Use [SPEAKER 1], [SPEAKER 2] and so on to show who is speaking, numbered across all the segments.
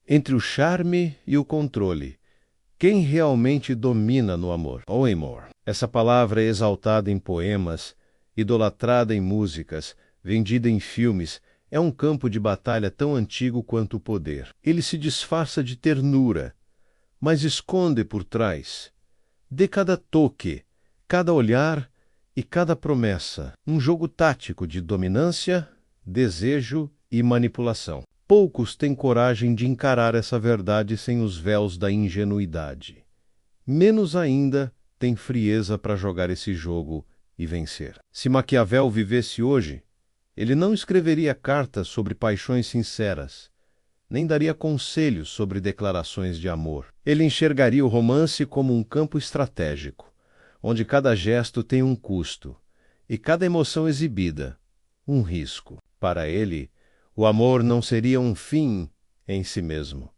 [SPEAKER 1] Entre o charme e o controle, quem realmente domina no amor? Oemor. Essa palavra é exaltada em poemas, idolatrada em músicas, vendida em filmes, é um campo de batalha tão antigo quanto o poder. Ele se disfarça de ternura, mas esconde por trás, de cada toque, cada olhar e cada promessa, um jogo tático de dominância, desejo e manipulação. Poucos têm coragem de encarar essa verdade sem os véus da ingenuidade. Menos ainda têm frieza para jogar esse jogo e vencer. Se Maquiavel vivesse hoje, ele não escreveria cartas sobre paixões sinceras, nem daria conselhos sobre declarações de amor. Ele enxergaria o romance como um campo estratégico, onde cada gesto tem um custo e cada emoção exibida, um risco. Para ele, o amor não seria um fim em si mesmo,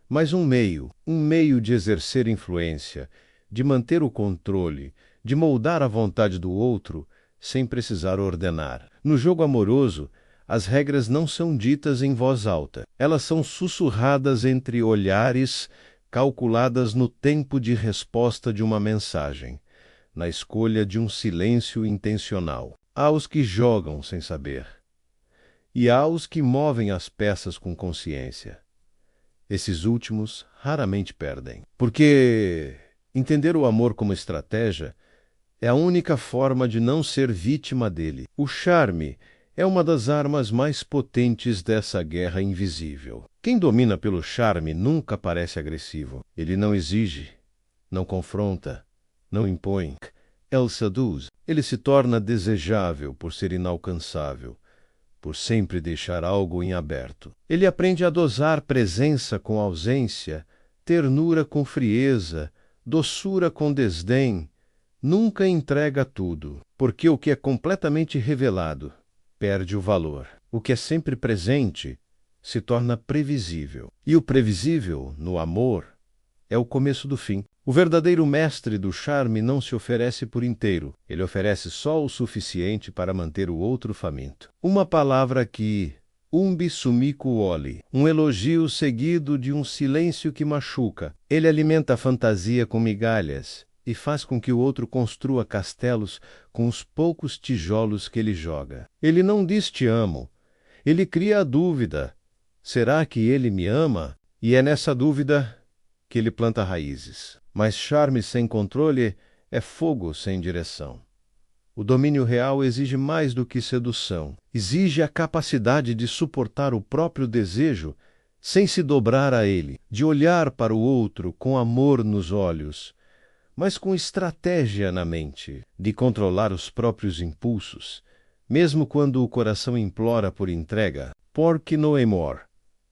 [SPEAKER 1] mas um meio de exercer influência, de manter o controle, de moldar a vontade do outro sem precisar ordenar. No jogo amoroso, as regras não são ditas em voz alta. Elas são sussurradas entre olhares, calculadas no tempo de resposta de uma mensagem, na escolha de um silêncio intencional. Há os que jogam sem saber, e há os que movem as peças com consciência. Esses últimos raramente perdem, porque entender o amor como estratégia é a única forma de não ser vítima dele. O charme é uma das armas mais potentes dessa guerra invisível. Quem domina pelo charme nunca parece agressivo. Ele não exige, não confronta, não impõe. Ele seduz. Ele se torna desejável por ser inalcançável, por sempre deixar algo em aberto. Ele aprende a dosar presença com ausência, ternura com frieza, doçura com desdém. Nunca entrega tudo, porque o que é completamente revelado perde o valor. O que é sempre presente se torna previsível. E o previsível, no amor, é o começo do fim. O verdadeiro mestre do charme não se oferece por inteiro. Ele oferece só o suficiente para manter o outro faminto. Uma palavra que umbi sumico oli, um elogio seguido de um silêncio que machuca. Ele alimenta a fantasia com migalhas e faz com que o outro construa castelos com os poucos tijolos que ele joga. Ele não diz te amo. Ele cria a dúvida. Será que ele me ama? E é nessa dúvida que ele planta raízes. Mas charme sem controle é fogo sem direção. O domínio real exige mais do que sedução. Exige a capacidade de suportar o próprio desejo sem se dobrar a ele, de olhar para o outro com amor nos olhos, mas com estratégia na mente, de controlar os próprios impulsos, mesmo quando o coração implora por entrega. Porque no amor,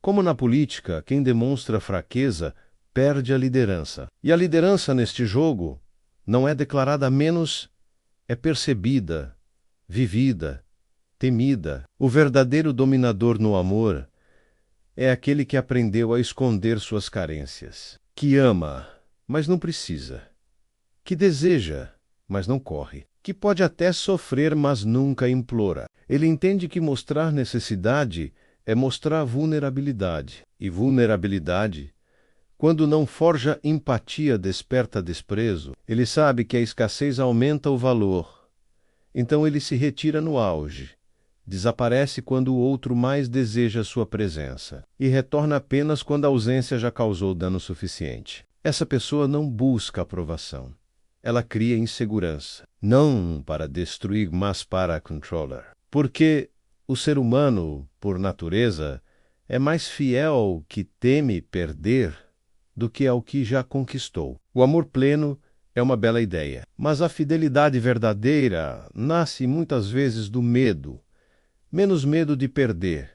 [SPEAKER 1] como na política, quem demonstra fraqueza perde a liderança. E a liderança neste jogo não é declarada menos, é percebida, vivida, temida. O verdadeiro dominador no amor é aquele que aprendeu a esconder suas carências, que ama, mas não precisa, que deseja, mas não corre, que pode até sofrer, mas nunca implora. Ele entende que mostrar necessidade é mostrar vulnerabilidade, e vulnerabilidade, quando não forja empatia, desperta desprezo. Ele sabe que a escassez aumenta o valor. Então ele se retira no auge, desaparece quando o outro mais deseja sua presença, e retorna apenas quando a ausência já causou dano suficiente. Essa pessoa não busca aprovação. Ela cria insegurança, não para destruir, mas para controlar. Porque o ser humano, por natureza, é mais fiel ao que teme perder do que ao que já conquistou. O amor pleno é uma bela ideia, mas a fidelidade verdadeira nasce muitas vezes do medo, menos medo de perder,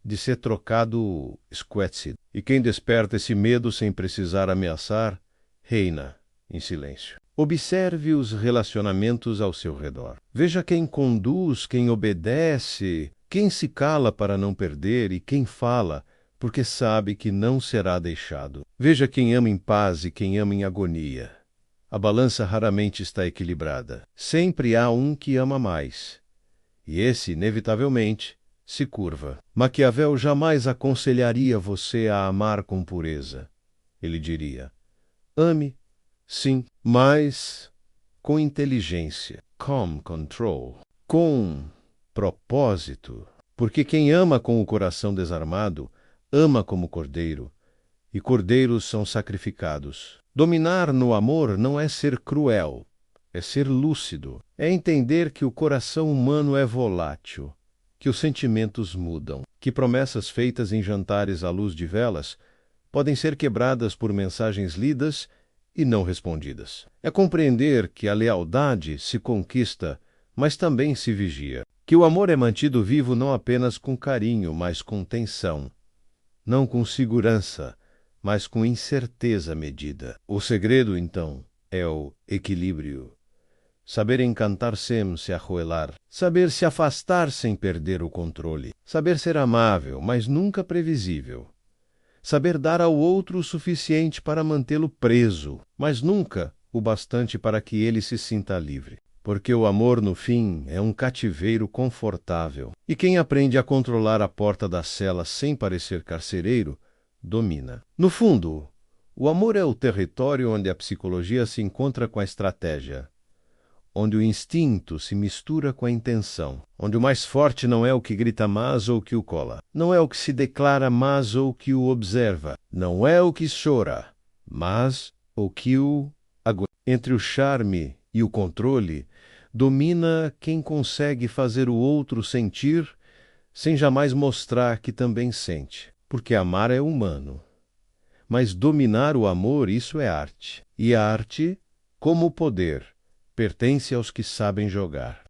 [SPEAKER 1] de ser trocado esquecido. E quem desperta esse medo sem precisar ameaçar, reina em silêncio. Observe os relacionamentos ao seu redor. Veja quem conduz, quem obedece, quem se cala para não perder e quem fala porque sabe que não será deixado. Veja quem ama em paz e quem ama em agonia. A balança raramente está equilibrada. Sempre há um que ama mais. E esse, inevitavelmente, se curva. Maquiavel jamais aconselharia você a amar com pureza. Ele diria: ame, sim, mas com inteligência, com control, com propósito. Porque quem ama com o coração desarmado, ama como cordeiro, e cordeiros são sacrificados. Dominar no amor não é ser cruel, é ser lúcido, é entender que o coração humano é volátil, que os sentimentos mudam, que promessas feitas em jantares à luz de velas podem ser quebradas por mensagens lidas e não respondidas. É compreender que a lealdade se conquista, mas também se vigia. Que o amor é mantido vivo não apenas com carinho, mas com tensão. Não com segurança, mas com incerteza medida. O segredo, então, é o equilíbrio. Saber encantar sem se arruelar. Saber se afastar sem perder o controle. Saber ser amável, mas nunca previsível. Saber dar ao outro o suficiente para mantê-lo preso, mas nunca o bastante para que ele se sinta livre. Porque o amor, no fim, é um cativeiro confortável. E quem aprende a controlar a porta da cela sem parecer carcereiro, domina. No fundo, o amor é o território onde a psicologia se encontra com a estratégia, onde o instinto se mistura com a intenção, onde o mais forte não é o que grita mais ou que o cola, não é o que se declara mais ou que o observa, não é o que chora, mas o que o aguenta. Entre o charme e o controle, domina quem consegue fazer o outro sentir sem jamais mostrar que também sente, porque amar é humano. Mas dominar o amor, isso é arte. E a arte, como o poder, pertence aos que sabem jogar.